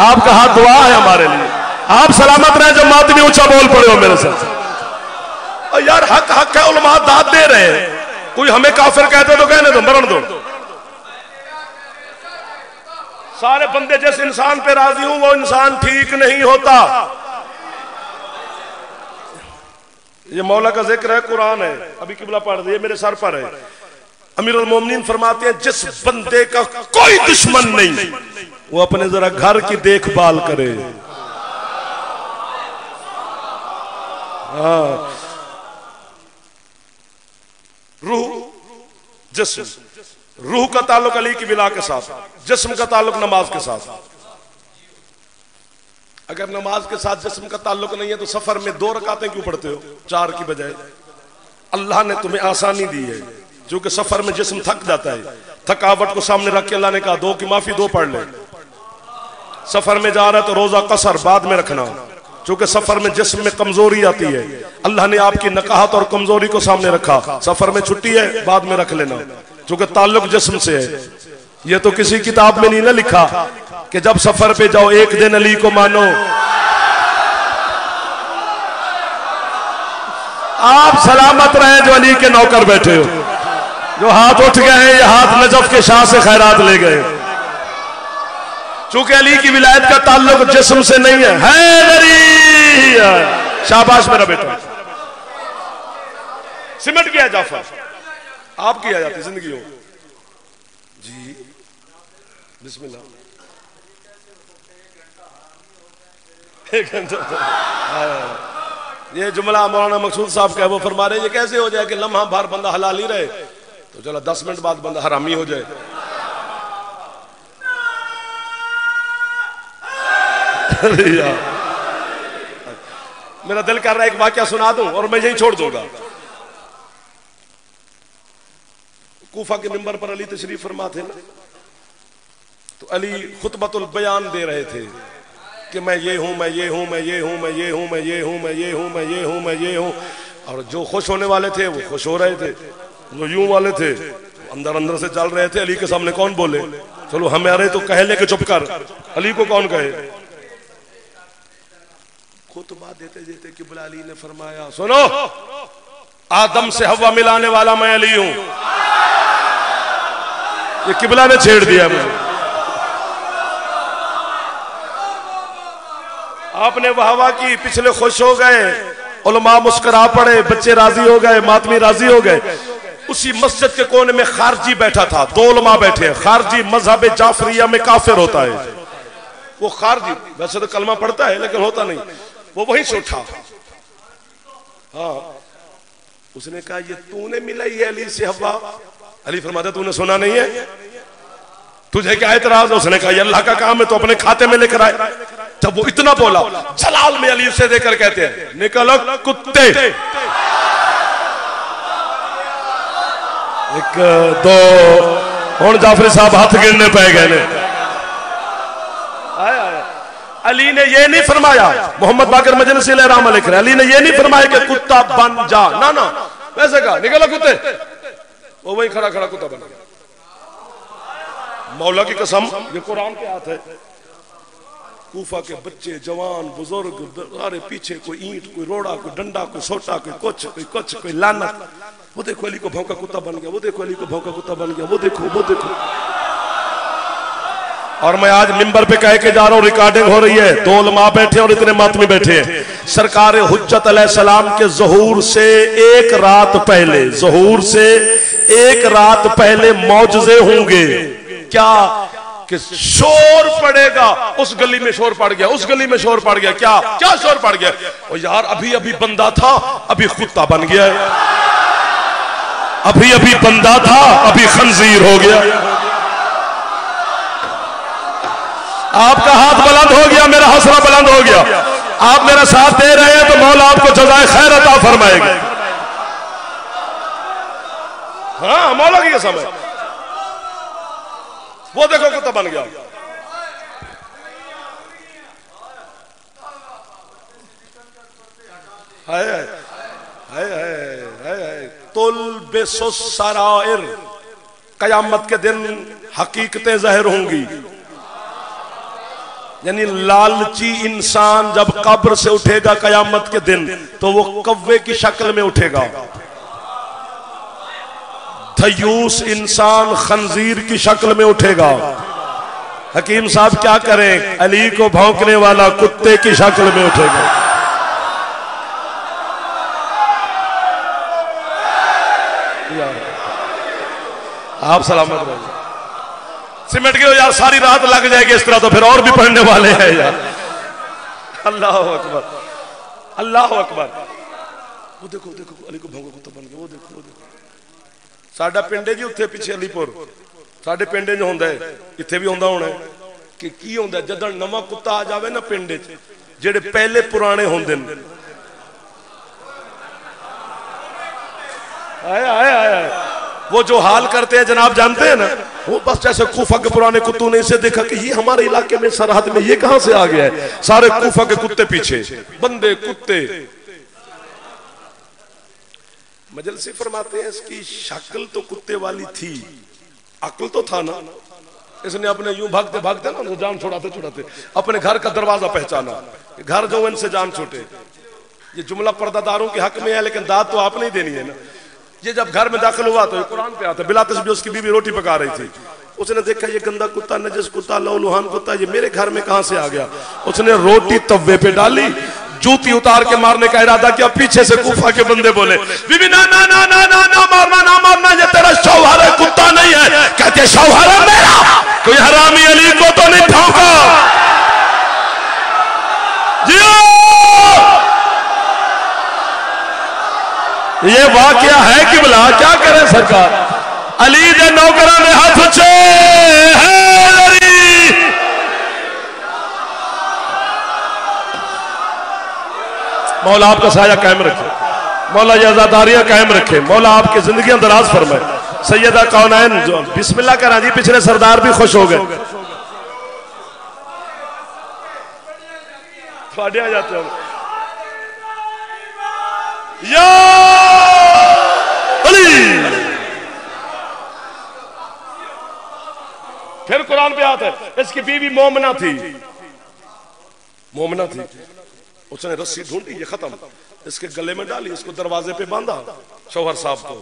आपका हाथ दुआ है हमारे लिए। आप सलामत रहे जब मातमी ऊंचा बोल पड़े हो मेरे साथ। यार हक हक है, उलमा दाद दे रहे हैं, कोई हमें काफिर कहते तो कहने दो, मरण दो। सारे बंदे जिस इंसान पे राजी हूं वो इंसान ठीक नहीं होता। ये मौला का जिक्र है, कुरान है, अभी किबला पढ़ दिए मेरे सर पर है। अमीरुल मोमिनीन फरमाते हैं जिस बंदे का कोई दुश्मन नहीं, वो अपने जरा घर की देखभाल करे। हाँ, रूह, जिस्म, रूह का ताल्लुक अली की बिला के साथ, जिस्म का ताल्लुक नमाज के साथ। अगर नमाज के साथ जिस्म का ताल्लुक नहीं है तो सफर में 2 रकातें क्यों पढ़ते हो 4 की बजाय? अल्लाह ने तुम्हें आसानी दी है, जो कि सफर में जिस्म थक जाता है, थकावट को सामने रख के अल्लाह ने कहा 2 की माफी 2 पढ़ ले। सफर में जा रहा है तो रोजा कसर बाद में रखना, चूंकि सफर में जिस्म में कमजोरी आती है। अल्लाह ने आपकी नकाहत और कमजोरी को सामने रखा। सफर में छुट्टी है बाद में रख लेना, चूंकि ताल्लुक जिस्म से है। ये तो किसी किताब में नहीं ना लिखा कि जब सफर पे जाओ एक दिन अली को मानो। आप सलामत रहे जो अली के नौकर बैठे हो। जो हाथ उठ गए हैं ये हाथ नजफ के शाह से खैरात ले गए, चूंकि अली की विलायत का ताल्लुक जिस्म से नहीं है। शाबाश मेरा बेटा, सिमट गया जाफर, आपकी आ जाती जिंदगी हो जी। बिस्मिल्लाह। एक घंटा ये जुमला मौलाना मकसूद साहब का वो फरमा रहे ये कैसे हो जाए कि लम्हा भर बंदा हलाल ही रहे, तो चलो 10 मिनट बाद बंदा हरामी हो जाए। मेरा दिल कर रहा है एक वाकया सुना दूं और मैं यही छोड़ दूंगा। कूफा के मिंबर पर अली तशरीफ फरमा थे ना, तो अली खुतबतुल बयान दे रहे थे कि मैं ये हूं, मैं ये हूं, मैं ये हूं, मैं ये हूं, मैं ये हूं, मैं ये हूं, मैं ये हूं, मैं ये हूं। और जो खुश होने वाले थे वो खुश हो रहे थे, जो यूं वाले थे अंदर अंदर से चल रहे थे। अली के सामने कौन बोले? चलो हमारे तो कह ले के चुप कर, अली को कौन कहे? खुतबा देते देते किबला अली ने फरमाया सुनो, आदम से हवा मिलाने वाला मैं अली हूं। ये किबला ने छेड़ दिया मुझे। आपने वाहवा की, पिछले खुश हो गए, उलमा मुस्कुरा पड़े, बच्चे राजी हो गए, मातमी राजी हो गए। उसी मस्जिद के कोने में खारजी बैठा था, 2 उलमा बैठे हैं। खारजी मजहब जाफरिया में काफिर होता है। वो खारजी वैसे तो कलमा पढ़ता है लेकिन होता नहीं। वो वहीं से उठा। हाँ, उसने कहा ये तूने मिलाई है अली से हवा? अली फरमाता तूने सुना नहीं है? तुझे क्या एतराज? उसने कहा ये अल्लाह का काम है तो अपने खाते में लेकर आए। जब वो इतना बोला, जलाल में अली उसे देकर कहते हैं निकलो कुत्ते। एक दो हुण जाफरी साहब हाथ गिरने पे गए ने। अली ने ये नहीं फरमाया, मोहम्मद बाकर मजलिसी अलैहिर्रहमा लिख रहे हैं, अली ने ये नहीं फरमाया कि कुत्ता बन जा, ना ना, वैसे कहा निकलो कुत्ते। वो वही खड़ा खड़ा कुत्ता बन गया। मौला की कसम, ये कुरान के हाथ है। कूफा के बच्चे, जवान, बुजुर्ग सारे पीछे, कोई ईंट, कोई रोड़ा, कोई डंडा, कोई सोटा, कोई कुछ, कोई लानत। वो देखो अली को भौंका कुत्ता बन गया, वो देखो अली को भौंका कुत्ता बन गया, वो देखो, वो देखो। और मैं आज मिंबर पे कह के जा रहा हूं, रिकॉर्डिंग हो रही है, 2 उलमा बैठे और इतने मातमी बैठे हैं। सरकार हुज्जत अलैहिस्सलाम के ज़हूर से एक रात पहले, ज़हूर से एक रात पहले मौजज़े होंगे। क्या कि शोर पड़ेगा, उस गली में शोर पड़ गया, उस गली में शोर पड़ गया। क्या क्या शोर पड़ गया? और यार अभी अभी बंदा था, अभी कुत्ता बन गया है। अभी अभी बंदा था, अभी खंजीर हो गया। आपका हाथ बुलंद हो गया, मेरा हौसला बुलंद हो गया। आप मेरा साथ दे रहे हैं तो मौला आपको जज़ाए खैर अता फरमाएगा। हाँ, मौला की कसम है। वो देखो कुत्ता बन गया। हाय हाय हाय हाय हाय। तुल बेसुसराइर, कयामत के दिन हकीकतें ज़ाहिर होंगी। यानी लालची इंसान जब कब्र से उठेगा कयामत के दिन तो वो कव्वे की शक्ल में उठेगा। दयूस इंसान खंजीर की शक्ल में उठेगा। हकीम साहब क्या करें? अली को भौंकने वाला कुत्ते की शक्ल में उठेगा। आप सलामत रहिए। सिमट गए यार, सारी रात लग जाएगी इस तरह तो फिर और भी पढ़ने वाले हैं यार। अल्लाह अकबर, अल्लाह अकबर। वो देखो देखो अली को भौंका कुत्ता बन गया। वो देखो, वो देखो। साडा पिंड है जी उत्थे पिछे अलीपुर, साडे पिंड जो होंदा है इत्थे भी होंदा होना है कि की होंदा जदों नवा कुत्ता आ जावे ना पिंड च, जेड़े पहले पुराने होंदे ने, आया आया आया, वो जो हाल करते हैं जनाब जानते हैं ना, वो बस जैसे कूफा के पुराने कुत्तों ने इसे देखा कि ये हमारे इलाके में सरहद में ये कहां से आ गया है। सारे कूफा के कुत्ते पीछे, बंदे कुत्ते। मजलिसी फरमाते हैं इसकी शक्ल तो कुत्ते वाली थी, अक्ल तो था ना। इसने अपने यूं भागते भागते ना, जान छुड़ाते छुड़ाते अपने घर का दरवाजा पहचाना, घर जो इनसे जान छूटे। ये जुमला पर्दादारों के हक में है, लेकिन दाद तो आप नहीं देनी है ना। ये जब घर में दाखिल हुआ तो कुरान पे आता, बिला तस्बीह उसकी बीवी रोटी पका रही थी। उसने देखा ये गंदा कुत्ता, नजस कुत्ता, लौलुहान कुत्ता ये मेरे घर में कहां से आ गया। उसने रोटी तवे पे डाली, जूती उतार के मारने का इरादा किया। पीछे से कूफा के बंदे बोले बीबी ना ना ना ना ना ना मारना, ना मारना, ये तेरा शौहर है, कुत्ता नहीं है। कहते शौहर है मेरा, कोई हरामी अली को तो नहीं ठोका। ये वाकया है कि भला क्या करें सरकार। अली दे नौकरां ने हाथ उच्चे है अली। मौला आपका साया कायम रखे, मौला ये आजादारियां कायम रखे, मौला आपकी जिंदगी दराज फरमाए। सैयदा कौनैन जो बिस्मिल्लाह करा जी, पिछले सरदार भी खुश हो गए। थोड़े आ जाते हो या अली। फिर कुरान पे आता है इसकी बीवी मोमना थी, मोमना थी। उसने रस्सी ढूंढी, ये खत्म, इसके गले में डाली, इसको दरवाजे पे बांधा शौहर साहब को।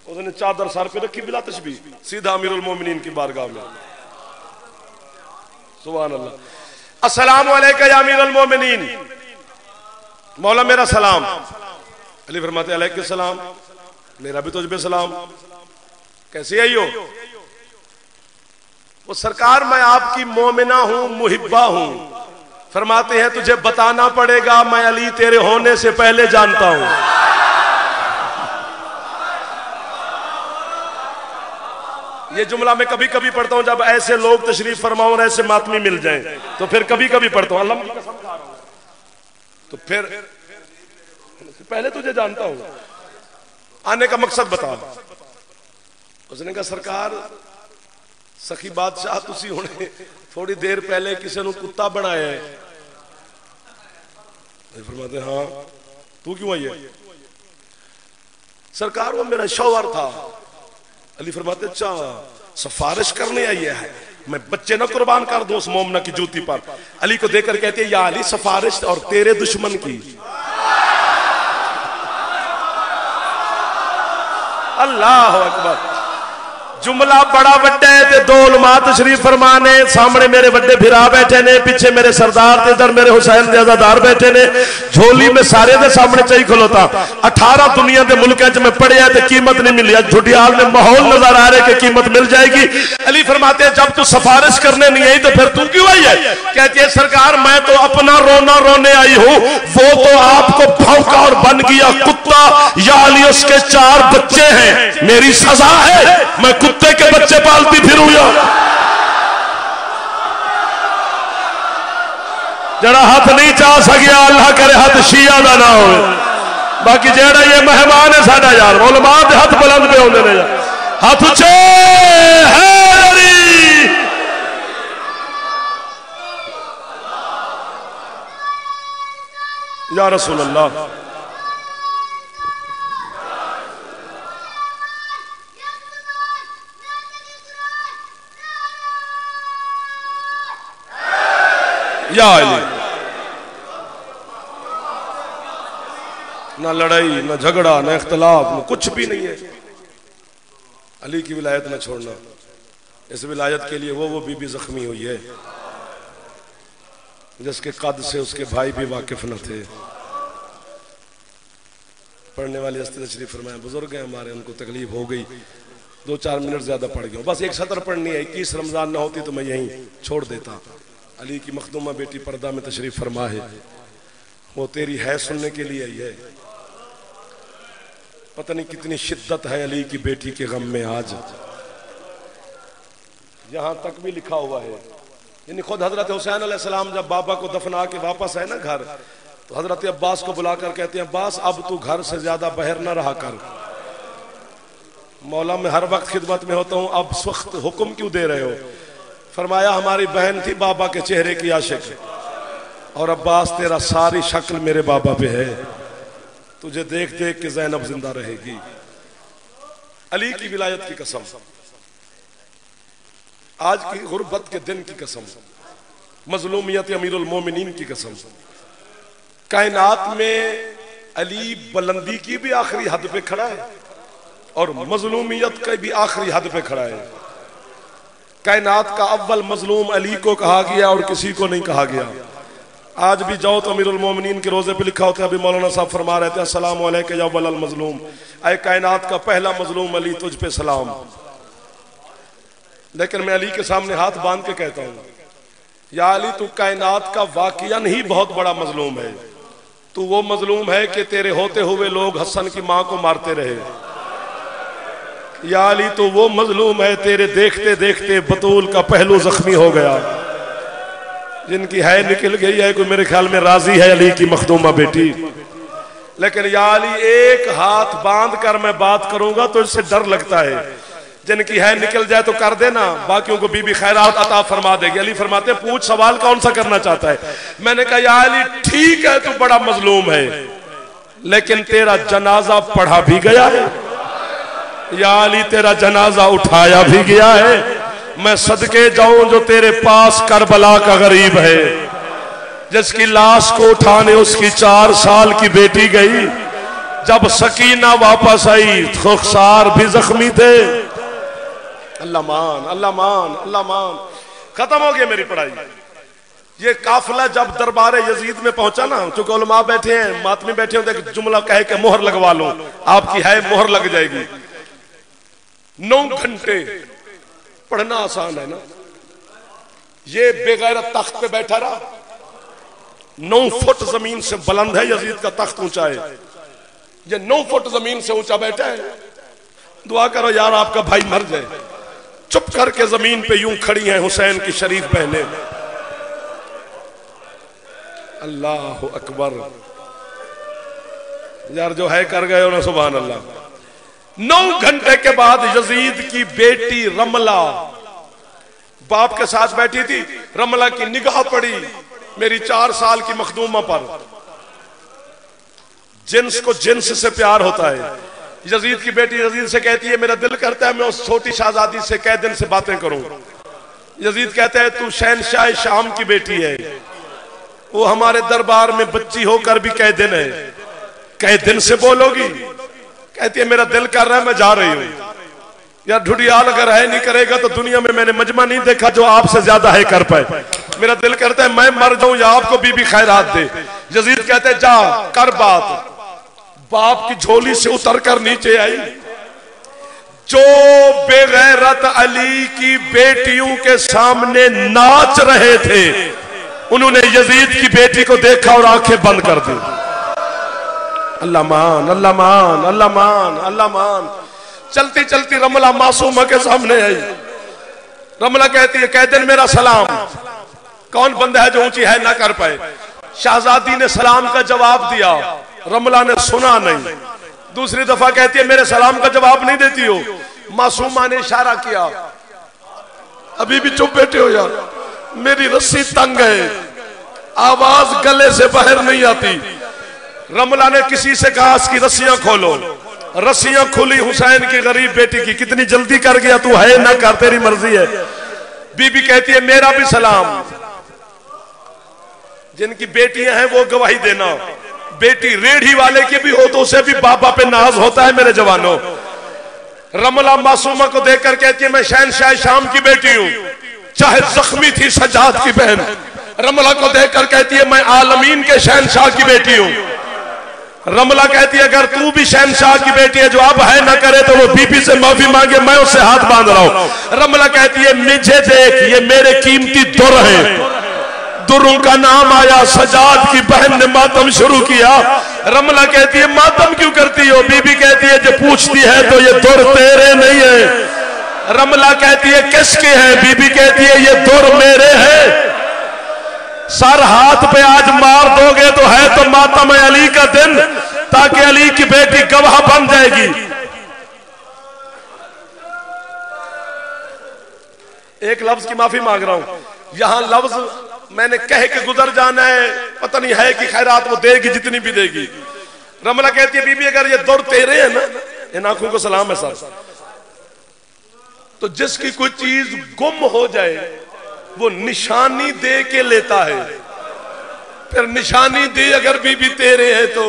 उसने चादर सर पे रखी बिला तशबीह, सीधा अमीरुल मोमिनीन की बारगाह में। सुभान अल्लाह। अस्सलामु अलैका या अमीरुल मोमिनीन, मौला मेरा सलाम। अली फरमाते अलैहि सलाम, मेरा भी तुझ पे सलाम, कैसी आई हो? वो सरकार मैं आपकी मोमिना हूं, मुहिब्बा हूं। फरमाते हैं तुझे बताना पड़ेगा, मैं अली तेरे होने से पहले जानता हूं। ये जुमला मैं कभी कभी पढ़ता हूं जब ऐसे लोग तशरीफ फरमाओ और ऐसे मातमी मिल जाएं, तो फिर कभी कभी पढ़ता हूं, अल्लाह की कसम खा रहा हूं, तो फिर पहले तुझे जानता हूं। आने का मकसद बता। उसने कहा सरकार सखी बादशाह तुसी हुणे थोड़ी देर पहले किसी ने कुत्ता बनाया है। फरमाते हाँ तू क्यों आई है? सरकार वो मेरा शौहर था। अली फरमाते अच्छा सिफारिश करने आई है, मैं बच्चे न कुर्बान कर दूं उस मोमना की जूती पर। अली को देखकर कहते हैं या अली सिफारिश और तेरे दुश्मन की। अल्लाह अकबर। जुमला बड़ा वड्डा है ते दो उलमा तशरीफ फरमाने सामने मेरे वड्डे फिरा बैठे ने, पीछे मेरे सरदार ते इधर मेरे हुसैन दे अज़ादार बैठे ने। झोली में सारे दे सामने चाहिए खलोता। 18 दुनिया के मुल्कों च मैं पढ़िया ते कीमत नहीं मिली। झुडियाल में माहौल नजर आ रहे कि कीमत मिल जाएगी। अली फरमाते हैं जब तू सिफारिश करने नहीं आई तो फिर तू क्यों आई है? कहती है सरकार मैं तो अपना रोना रोने आई हूं, वो तो आपको भौंका और बन गया कुत्ता। या अली उसके 4 बच्चे हैं, मेरी सजा है, मैं कुत्ते के बच्चे पालती फिरूं। या जरा हाथ नहीं चाह सकिया अल्लाह करे हाथ शिया का ना हो। बाकी जेड़ा ये मेहमान है साडा यार उलमा दे हाथ बुलंद पे होंदे ने यार, हाथ उच्चे है। या रसूल अल्लाह या अली। ना लड़ाई ना झगड़ा ना इख्तलाफ ना कुछ भी नहीं है। अली की विलायत न छोड़ना। इस विलायत के लिए वो बीबी जख्मी हुई है जिसके कद से उसके भाई भी वाकिफ न थे। पढ़ने वाले हस्ती तशरीफ फरमाया बुजुर्ग हैं हमारे, उनको तकलीफ हो गई, 2-4 मिनट ज्यादा पढ़ गया। बस एक सतर पढ़नी है। 21 रमजान ना होती तो मैं यहीं छोड़ देता। अली की मखदूमा बेटी पर्दा में तशरीफ फरमा है, वो तेरी है सुनने के लिए आई है। पता नहीं कितनी शिद्दत है अली की बेटी के गम में आज। यहां तक भी लिखा हुआ है, यानी खुद हजरत हुसैन अलैहिस्सलाम जब बाबा को दफना के वापस आए ना घर, तो हजरत अब्बास को बुलाकर कहते हैं अब्बास अब तू घर से ज्यादा बाहर ना रहा कर। मौला मैं हर वक्त खिदमत में होता हूं, अब इस वक्त हुक्म क्यों दे रहे हो? फरमाया हमारी बहन थी बाबा के चेहरे की आशिक और अब्बास तेरा सारी शक्ल मेरे बाबा पे है, तुझे देख देख के ज़ैनब जिंदा रहेगी। अली की विलायत की कसम, आज की गुर्बत के दिन की कसम, मजलूमियत अमीरुल मोमिनीन की कसम, कायनात में अली बुलंदी की भी आखिरी हद पे खड़ा है और मजलूमियत का भी आखिरी हद पे खड़ा है। कायनात का अव्वल मजलूम अली को कहा गया और किसी को नहीं कहा गया। आज भी जाओ तो अमीरुल मोमिनीन के रोजे पे लिखा होता है, अभी मौलाना साहब फरमा रहे थे अस्सलाम अलैका या अव्वल मजलूम, ऐ कायनात का पहला मजलूम अली तुझ पे सलाम। लेकिन मैं अली के सामने हाथ बांध के कहता हूं या अली तू कायनात का वाकईन ही बहुत बड़ा मजलूम है। तू वो मजलूम है कि तेरे होते हुए लोग हसन की मां को मारते रहे। या अली तो वो मजलूम है तेरे देखते देखते बतूल का पहलू जख्मी हो गया, जिनकी है निकल गई है। कोई मेरे ख्याल में राजी है अली की मखदूमा बेटी। लेकिन या अली एक हाथ बांध कर मैं बात करूंगा तो इससे डर लगता है, जिनकी है निकल जाए तो कर देना, बाकियों को बीबी खैरात अता फरमा देगी। अली फरमाते पूछ सवाल कौन सा करना चाहता है? मैंने कहा या अली ठीक है तू बड़ा मजलूम है, लेकिन तेरा जनाजा पढ़ा भी गया है। या अली तेरा जनाजा उठाया भी गया है। मैं सदके जाऊं जो तेरे पास करबला का गरीब है, जिसकी लाश को उठाने उसकी 4 साल की बेटी गई। जब सकीना वापस आई खुखसार भी जख्मी थे। अल्लाह मान अल्लाह मान अल्लाह मान। खत्म हो गई मेरी पढ़ाई। ये काफिला जब दरबार यजीद में पहुंचा ना, चूंकि उलमा बैठे हैं मातमी बैठे होते, एक जुमला कहे के मोहर लगवा लो, आपकी है मोहर लग जाएगी। 9 घंटे पढ़ना आसान है ना, ये बेगैरत तख्त पे बैठा रहा, 9 फुट जमीन से बुलंद है यजीद का तख्त, ऊंचा है, ये 9 फुट जमीन से ऊंचा बैठा है। दुआ करो यार आपका भाई मर जाए। चुप करके जमीन पे यूं खड़ी हैं हुसैन की शरीफ बहनें। अल्लाह अकबर। यार जो है कर गए ना, सुभान अल्लाह। 9 घंटे के बाद यजीद की बेटी रमला बाप के साथ बैठी थी। रमला की निगाह पड़ी मेरी 4 साल की मखदूमा पर। जिन्स को जिन्स से प्यार होता है। यजीद की बेटी यजीद से कहती है मेरा दिल करता है मैं उस छोटी शहजादी से कई दिन से बातें करूं। यजीद कहता है तू शहनशाह शाम की बेटी है, वो हमारे दरबार में बच्ची होकर भी कई दिन है, कई दिन से बोलोगी? कहती है मेरा दिल कर रहा है मैं जा रही हूं। यार ढुडियाल अगर है नहीं करेगा तो दुनिया में मैंने मजमा नहीं देखा जो आपसे ज्यादा है कर पाए। मेरा दिल करता है मैं मर जाऊं या आपको बीबी खैरात दे। यजीद कहते जा कर बात। बाप की झोली से उतर कर नीचे आई। जो बेगैरत अली की बेटियों के सामने नाच रहे थे उन्होंने यजीद की बेटी को देखा और आंखें बंद कर दी। अल्लाह मान, अल्लाह मान, अल्लाह मान, अल्लाह मान। चलती चलती रमला मासूमा के सामने आई। रमला कहती है कह दिन मेरा सलाम। कौन बंदा है जो ऊंची है ना कर पाए? शहजादी ने सलाम का जवाब दिया, रमला ने सुना नहीं। दूसरी दफा कहती है मेरे सलाम का जवाब नहीं देती हो। मासूमा ने इशारा किया अभी भी चुप बैठे हो यार, मेरी रस्सी तंग है, आवाज गले से बाहर नहीं आती। रमला ने किसी से कहा इसकी रस्सियां खोलो। रस्सियां खुली हुसैन की गरीब बेटी की। कितनी जल्दी कर गया तू, है ना कर, तेरी मर्जी है। बीबी कहती है मेरा भी सलाम। जिनकी बेटियां हैं वो गवाही देना। बेटी रेढ़ी वाले की भी हो तो उसे भी बाबा पे नाज होता है मेरे जवानों। रमला मासूमा को देखकर कहती है मैं शहनशाह शाम की बेटी हूं, चाहे जख्मी थी सजाद की बहन। रमला को देखकर कहती है मैं आलमीन के शहनशाह की बेटी हूं। रमला कहती है अगर तू भी शहनशाह की बेटी है जो अब है ना करे तो वो बीबी से माफी मांगे, मैं उससे हाथ बांध रहा हूं। रमला कहती है मुझे देख ये मेरे कीमती दुर है। दुरों का नाम आया, सजाद की बहन ने मातम शुरू किया। रमला कहती है मातम क्यों करती हो? बीबी कहती है जो पूछती है तो ये दुर तेरे नहीं है। रमला कहती है किसके हैं? बीबी कहती है ये दुर मेरे हैं। सर हाथ पे आज मार दोगे तो है तो मातम अली का दिन, ताकि अली की बेटी गवाह बन जाएगी। एक लफ्ज की माफी मांग रहा हूं, यहां लफ्ज मैंने कह के गुजर जाना है, पता नहीं है कि खैरात वो देगी जितनी भी देगी। रमला कहती है बीबी अगर ये दौर तेरे है ना, इन आंखों को सलाम है सर, तो जिसकी कोई चीज गुम हो जाए वो निशानी दे के लेता है। फिर निशानी दे अगर बीबी तेरे है तो।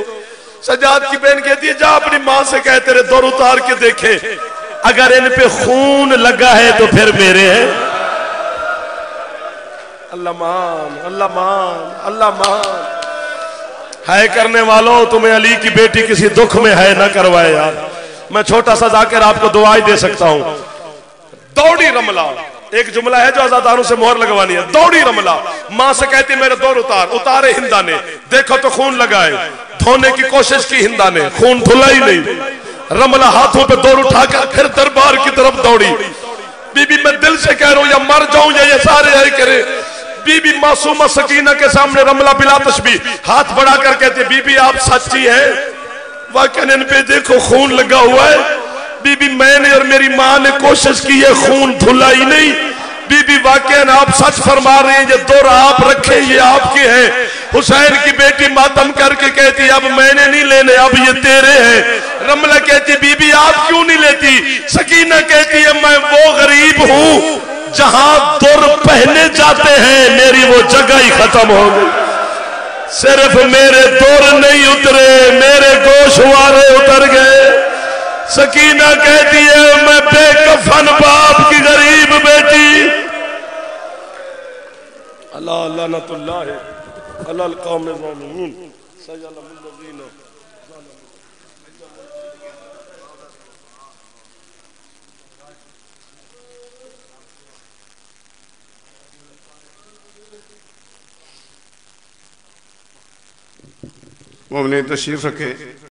सजाद की बहन कहती है जा अपनी मां से कह तेरे दौर उतार के देखे, अगर इन पे खून लगा है तो फिर मेरे है। अल्लाह मान, अल्लाह मान, अल्लाह मान। है करने वालों तुम्हें अली की बेटी किसी दुख में है ना करवाए यार। मैं छोटा सा जाकर आपको दुआई दे सकता हूं। दौड़ी रमला, एक जुमला है जो आजादारों से मोहर लगवानी है। दौड़ी रमला, मां से कहती मेरे दौर उतार। उतारे हिंदा ने, देखो तो खून लगाए। धोने की कोशिश की हिंदा ने, खून धुला ही नहीं। रमला हाथों पे दौड़ उठाकर फिर दरबार की तरफ दौड़ी। बीबी मैं दिल से कह रहा हूं या मर जाऊं या ये सारे है करे। बीबी मासूमा सकीना के सामने रमला बिला तशबीह हाथ बढ़ा कर कहती बीबी आप सच्ची है, वाकई इन पे देखो खून लगा हुआ है। बीबी मैंने और मेरी मां ने कोशिश की है, खून धुला ही नहीं। बीबी वाकई आप सच फरमा रहे हैं, ये दौर आप रखे ये आपके हैं। हुसैन की बेटी मातम करके कहती अब मैंने नहीं लेने, अब ये तेरे हैं। रमला कहती बीबी आप क्यों नहीं लेती? सकीना कहती है मैं वो गरीब हूं जहां दुर पहने जाते हैं, मेरी वो जगह ही खत्म हो गई। सिर्फ मेरे दुर नहीं उतरे, मेरे गोशवारे उतर गए। सकीना कहती है मैं बेकफन बाप की गरीब बेटी। अल्लाह लानतुल्लाह अलल कौम ज़ालिमीन। मोमिनीन तशरीफ रखे।